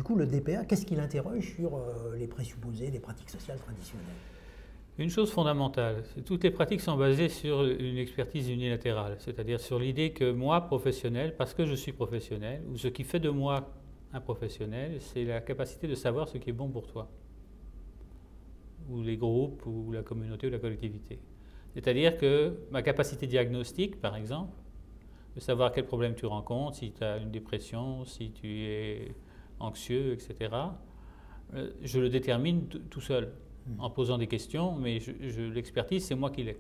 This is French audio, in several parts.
coup, le DPA, qu'est-ce qu'il interroge sur les présupposés des pratiques sociales traditionnelles? Une chose fondamentale, toutes les pratiques sont basées sur une expertise unilatérale, c'est-à-dire sur l'idée que moi, professionnel, parce que je suis professionnel, ou ce qui fait de moi un professionnel, c'est la capacité de savoir ce qui est bon pour toi, ou les groupes, ou la communauté, ou la collectivité. C'est-à-dire que ma capacité diagnostique, par exemple, de savoir quel problème tu rencontres, si tu as une dépression, si tu es anxieux, etc., je le détermine tout seul, en posant des questions, mais l'expertise, c'est moi qui l'ai.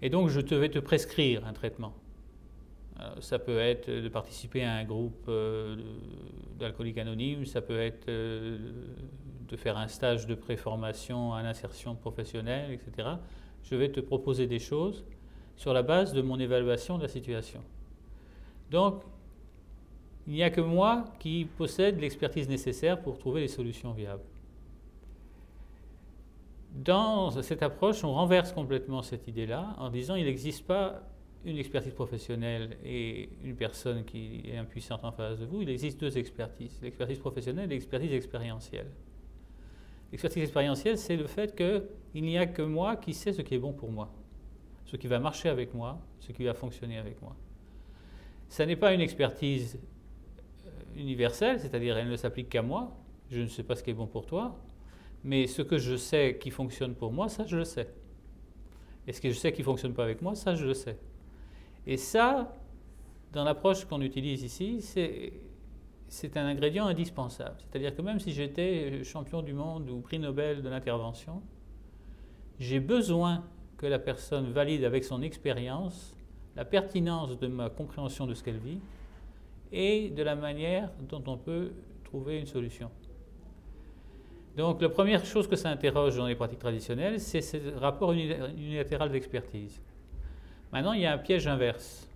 Et donc, je vais te prescrire un traitement. Ça peut être de participer à un groupe d'alcooliques anonymes, ça peut être de faire un stage de préformation à l'insertion professionnelle, etc. Je vais te proposer des choses sur la base de mon évaluation de la situation. Donc, il n'y a que moi qui possède l'expertise nécessaire pour trouver les solutions viables. Dans cette approche, on renverse complètement cette idée-là en disant qu'il n'existe pas une expertise professionnelle et une personne qui est impuissante en face de vous. Il existe deux expertises, l'expertise professionnelle et l'expertise expérientielle. L'expertise expérientielle, c'est le fait qu'il n'y a que moi qui sais ce qui est bon pour moi, ce qui va marcher avec moi, ce qui va fonctionner avec moi. Ça n'est pas une expertise universelle, c'est-à-dire elle ne s'applique qu'à moi. Je ne sais pas ce qui est bon pour toi. Mais ce que je sais qui fonctionne pour moi, ça je le sais. Et ce que je sais qui ne fonctionne pas avec moi, ça je le sais. Et ça, dans l'approche qu'on utilise ici, c'est un ingrédient indispensable. C'est-à-dire que même si j'étais champion du monde ou prix Nobel de l'intervention, j'ai besoin que la personne valide avec son expérience la pertinence de ma compréhension de ce qu'elle vit et de la manière dont on peut trouver une solution. Donc la première chose que ça interroge dans les pratiques traditionnelles, c'est ce rapport unilatéral d'expertise. Maintenant, il y a un piège inverse.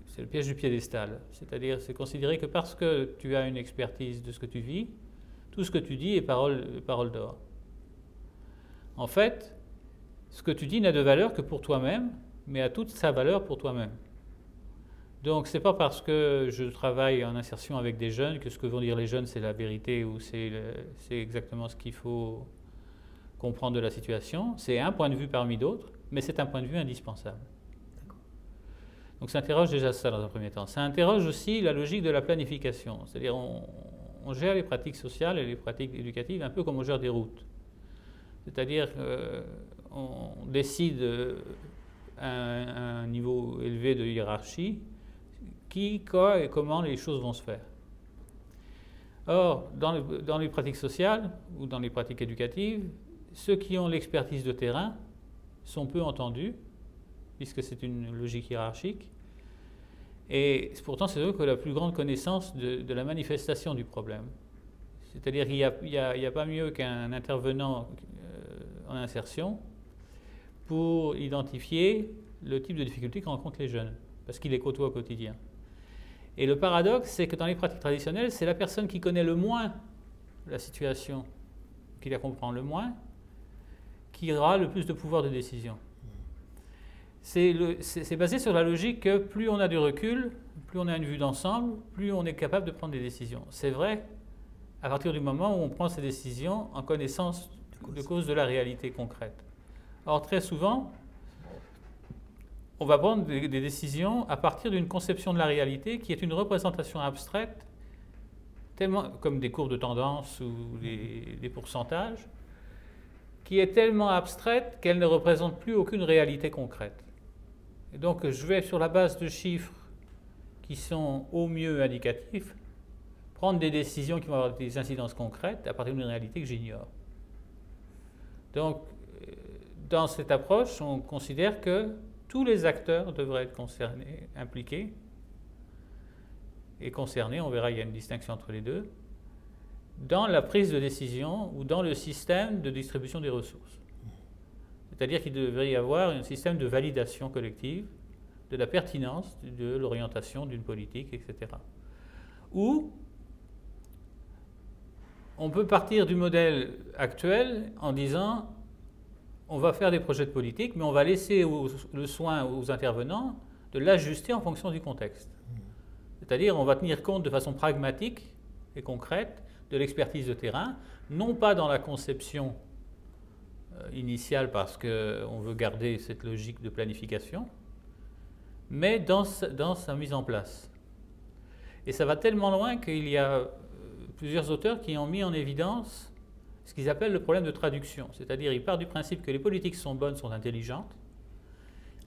C'est le piège du piédestal. C'est-à-dire, c'est considérer que parce que tu as une expertise de ce que tu vis, tout ce que tu dis est parole d'or. En fait, ce que tu dis n'a de valeur que pour toi-même, mais a toute sa valeur pour toi-même. Donc, ce n'est pas parce que je travaille en insertion avec des jeunes que ce que vont dire les jeunes, c'est la vérité ou c'est exactement ce qu'il faut comprendre de la situation. C'est un point de vue parmi d'autres, mais c'est un point de vue indispensable. Donc, ça interroge déjà ça dans un premier temps. Ça interroge aussi la logique de la planification. C'est-à-dire, on gère les pratiques sociales et les pratiques éducatives un peu comme on gère des routes. C'est-à-dire, on décide à un niveau élevé de hiérarchie qui, quoi et comment les choses vont se faire. Or, dans les pratiques sociales ou dans les pratiques éducatives, ceux qui ont l'expertise de terrain sont peu entendus, puisque c'est une logique hiérarchique. Et pourtant, c'est eux qui ont la plus grande connaissance de la manifestation du problème. C'est-à-dire qu'il n'y a pas mieux qu'un intervenant en insertion pour identifier le type de difficultés que rencontrent les jeunes, parce qu'il les côtoie au quotidien. Et le paradoxe, c'est que dans les pratiques traditionnelles, c'est la personne qui connaît le moins la situation, qui la comprend le moins, qui aura le plus de pouvoir de décision. C'est basé sur la logique que plus on a du recul, plus on a une vue d'ensemble, plus on est capable de prendre des décisions. C'est vrai à partir du moment où on prend ces décisions en connaissance de cause de la réalité concrète. Or, très souvent, on va prendre des décisions à partir d'une conception de la réalité qui est une représentation abstraite, tellement, comme des courbes de tendance ou des pourcentages, qui est tellement abstraite qu'elle ne représente plus aucune réalité concrète. Et donc, je vais, sur la base de chiffres qui sont au mieux indicatifs, prendre des décisions qui vont avoir des incidences concrètes à partir d'une réalité que j'ignore. Donc, dans cette approche, on considère que tous les acteurs devraient être concernés, impliqués et concernés, on verra il y a une distinction entre les deux, dans la prise de décision ou dans le système de distribution des ressources. C'est-à-dire qu'il devrait y avoir un système de validation collective de la pertinence de l'orientation d'une politique, etc. Ou on peut partir du modèle actuel en disant on va faire des projets de politique, mais on va laisser le soin aux intervenants de l'ajuster en fonction du contexte. C'est-à-dire on va tenir compte de façon pragmatique et concrète de l'expertise de terrain, non pas dans la conception initiale parce qu'on veut garder cette logique de planification, mais dans sa mise en place. Et ça va tellement loin qu'il y a plusieurs auteurs qui ont mis en évidence ce qu'ils appellent le problème de traduction. C'est-à-dire ils partent du principe que les politiques sont bonnes, sont intelligentes,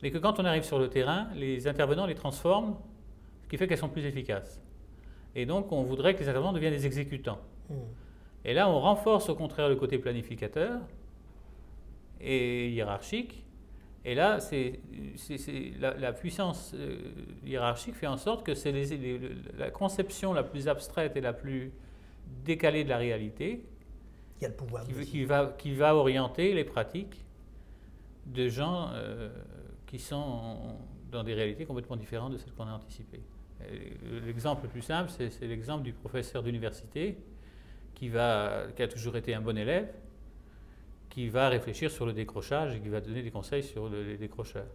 mais que quand on arrive sur le terrain, les intervenants les transforment, ce qui fait qu'elles sont plus efficaces. Et donc on voudrait que les intervenants deviennent des exécutants. Et là on renforce au contraire le côté planificateur et hiérarchique. Et là, la puissance hiérarchique fait en sorte que c'est la conception la plus abstraite et la plus décalée de la réalité Il y a le pouvoir qui va orienter les pratiques de gens qui sont dans des réalités complètement différentes de celles qu'on a anticipées. L'exemple le plus simple, c'est l'exemple du professeur d'université qui a toujours été un bon élève, qui va réfléchir sur le décrochage et qui va donner des conseils sur les décrocheurs.